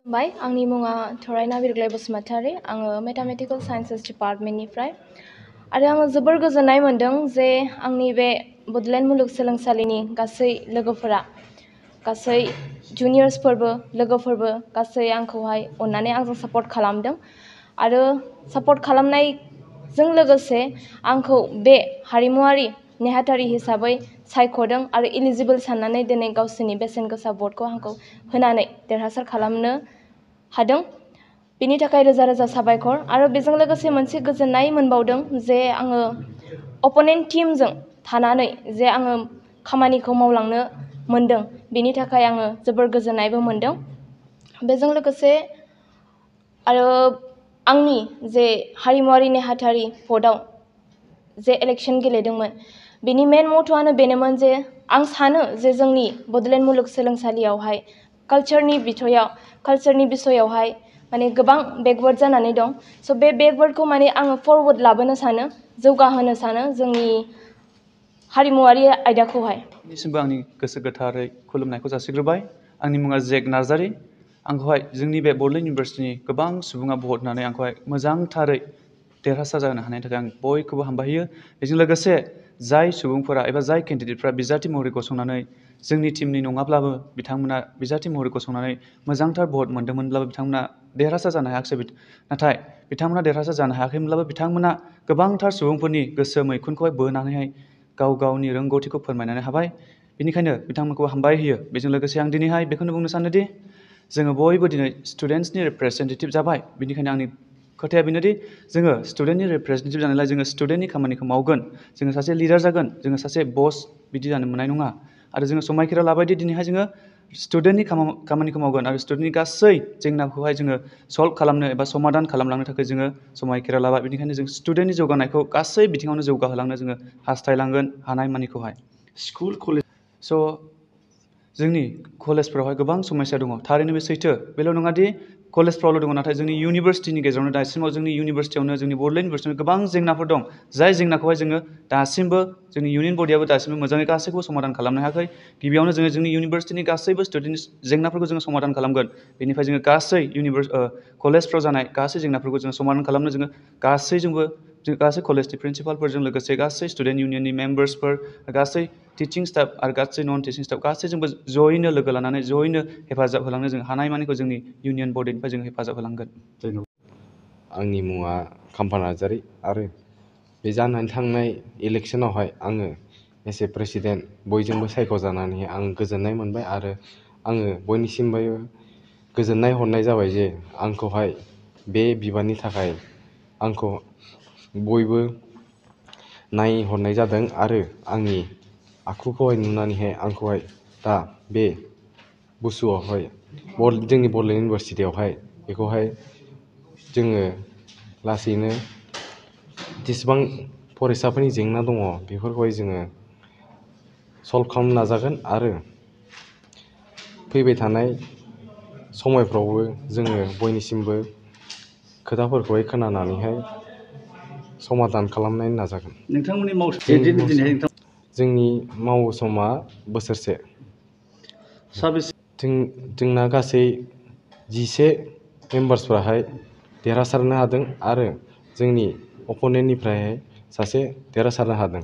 बाय आंनि मुङा थरायना बिरग्लाय बसुमतारी आङो मेथामेटिकल साइन्सेस डिपार्टमेन्टनिफ्राय आरो आङो जोबोर गोजोननाय मोन्दों जे आंनि बे बड'लेण्ड मुलुगसोलोंसालिनि गासै लोगोफोरा गासै जुनियर्सफोरबो लोगोफोरबो गासै आंखौहाय अननानै आंजों सापर्ट खालामदों आरो सापर्ट खालामनायजों लोगोसे आंखौ बे हारिमुआरि नेहाथारि हिसाबै सायख'दों आरो इलिजिबोल साननानै दिनै गावसोरनि बेसेन गोसा भटखौ आंखौ होनानै देरहासार खालामनो हादों बिनि थाखाय रोजा रोजा साबायखर आरो बेजों लोगोसे मोनसे गोजोननाय मोनबावदों जे आङो अपोनेन्ट टीमजों थानानै जे आङो खामानिखौ मावलांनो मोनदों बिनि थाखाय आङो जोबोर गोजोननायबो मोनदों बेजों लोगोसे आरो आंनि जे हारिमुआरि नेहाथारि भटआव जे इलेक्शन गेलेदोंमोन बेनि मेन मट'आनो बेनोमोन जे आं सानो जे जोंनि बड'लेण्ड मुलुगसोलोंसालियावहाय कालचारनि बिसयावहाय माने गोबां बेकवार्ड जानानै दं स' बे बेकवार्डखौ माने आङो फरवार्ड लाबोनो सानो जौगाहोनो सानो जोंनि हारिमुआरि आयदाखौहाय। निसिमबो आंनि गोसो गोथारै खुलुमनायखौ जासिग्रोबाय। आंनि मुङा जेक नार्जारी। आंखौहाय जोंनि बे बड'लेण्ड इउनिभारसिटिनि गोबां सुबुङा भट होनानै आंखौहाय मोजांथारै देरहासार जानो हानायनि थाखाय आं बयखौबो हामबाय होयो। बेजों लोगोसे जाय सुबुंफोरा एबा जाय केन्डिडेटफ्रा बिजाथि महरै गसंनानै जोंनि टीमनि नङाब्लाबो बिथांमोना बिजाथि महरै गसंनानै मोजांथार भट मोन्दोंमोनब्लाबो बिथांमोना देरहासार जानो हायाखिसै नाथाय बिथांमोना देरहासार जानो हायाखैमोनब्लाबो बिथांमोना गोबांथार सुबुंफोरनि गोसो मैखुनखौहाय बोनानैहाय गाव गावनि रोंगौथिखौ फोरमायनानै हाबाय बेनिखायनो बिथांमोनखौ हामबाय होयो। बेजों लोगोसे आं दिनैहाय बेखौनो बुंनो सानोदि जोङो बयबो दिनै स्टुडेन्ट्सनि रिप्रेजेन्टेटिभ जाबाय बेनिखायनो आंनि खोथाया बेनोदि जोङो स्टुडेन्टनि रिप्रेजेन्टेटिभ जानायलाय जोङो स्टुडेन्टनि खामानिखौ मावगोन जोङो सासे लिडार जागोन जोङो सासे बस बिदि जानो मोननाय नङा आरो जोङो समायखिरा लाबायदि दिनैहाय जोङो स्टुडेन्टनि खामानिखौ मावगोन आरो स्टुडेन्टनि गासै जेंनाखौहाय जोङो सल्भ खालामनो एबा समाधान खालामलांनो थाखाय जोङो समायखिरा लाबाय बेनिखायनो जों स्टुडेन्टनि जौगानायखौ गासै बिथिङावनो जौगाहोलांनो जोङो हास्थायलांगोन हानाय मानिखौहाय। स्कुल कलेज स' जोंनि कलेजफ्रावहाय गोबां समस्या दङ थारैनो बे सैथो बेल' नङादि कलेजफ्रावल' दङ नाथाय जोंनि इउनिभारसिटिनि गेजेरावनो दासिमाव जोंनि इउनिभारसिटियावनो जोंनि बड'लेण्ड इउनिभारसिटियावनो गोबां जेंनाफोर दं जाय जेंनाखौहाय जोङो दासिमबो जोंनि इउनियन बडियाबो दासिमबो मोजाङै गासैखौबो समाधान खालामनो हायाखै। गिबियावनो जोङो जोंनि इउनिभारसिटिनि गासैबो स्टुडेन्ट जेंनाफोरखौ जोङो समाधान खालामगोन बेनिफ्राय जोङो गासै कलेजफ्राव जानाय गासै जेंनाफोरखौ जोङो समाधान खालामनो जोङो गासैजोंबो जों गासै कलेजनि प्रिन्सिपालफोरजों लोगोसे गासै स्टुडेन्ट इउनियननि मेम्बार्सफोर गासै टिचिं स्टाफ आरो गासै नन टिचिं स्टाफ गासैजोंबो जयैनो लोगो लानानै जयैनो हेफाजाब होलांनो जों हानायमानिखौ जोंनि इउनियन बडिनिफ्राय जों हेफाजाब होलांगोन। आंनि मुङा खाम्फा नार्जारी आरो बे जानानै थांनाय इलेक्सनावहाय आङो एस ए प्रेसिडेन्ट बयजोंबो सायख'जानानै आं गोजोननाय मोनबाय आरो आङो बयनिसिमबो गोजोननाय हरनाय जाबाय जे आंखौहाय बे बिबाननि थाखाय आंखौ बयबो नायहरनाय जादों आरो आंनि आखुखौहाय नुनानैहाय आंखौहाय दा बे बुसुआवहाय जोंनि बड'लेण्ड इउनिभारसिटियावहाय बेखौहाय जोङो लासैनो जेसेबां फरायसाफोरनि जेंना दङ बेफोरखौहाय जोङो सल्भ खालामनो नाजागोन आरो फैबाय थानाय समायफ्रावबो जोङो बयनिसिमबो खोथाफोरखौहाय खोनानानैहाय समाधान खालामनायनि नाजागोन। नोंथांमोननि जोंनि मावसमा बोसोरसे। जोंना गासै 11 मेम्बार्सफ्राहाय देरहासारनो हादों आरो जोंनि अपनेन्टनिफ्राय सासे देरहासारनो हादों।